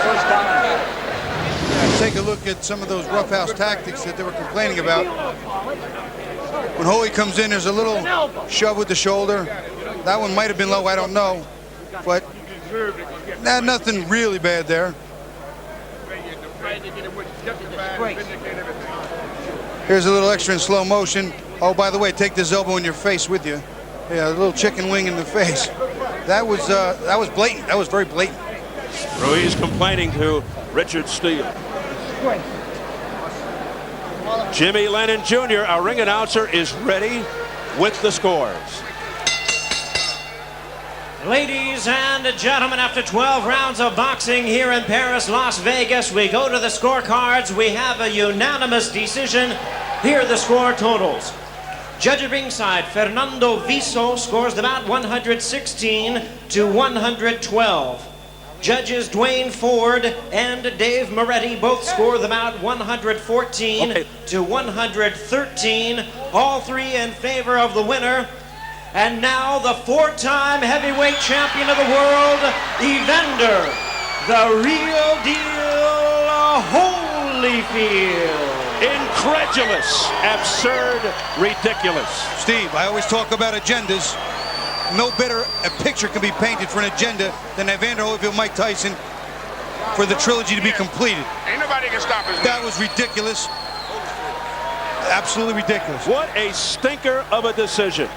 First down. Take a look at some of those roughhouse tactics that they were complaining about. When Holy comes in, there's a little shove with the shoulder. That one might have been low, I don't know. But nothing really bad there. Here's a little extra in slow motion. Oh, by the way, take this elbow in your face with you. Yeah, a little chicken wing in the face. That was blatant. That was very blatant. Ruiz complaining to Richard Steele. Jimmy Lennon Jr., our ring announcer, is ready with the scores. Ladies and gentlemen, after 12 rounds of boxing here in Paris, Las Vegas, we go to the scorecards. We have a unanimous decision. Here are the score totals. Judge at ringside, Fernando Viso scores the bout 116 to 112. Judges Duane Ford and Dave Moretti both score the bout 114 to 113. All three in favor of the winner. And now the four-time heavyweight champion of the world, Evander, the real deal Holyfield. Incredulous, absurd, ridiculous. Steve, I always talk about agendas. No better a picture can be painted for an agenda than Evander Holyfield, Mike Tyson, for the trilogy to be completed. Ain't nobody can stop us. That was ridiculous. Absolutely ridiculous. What a stinker of a decision.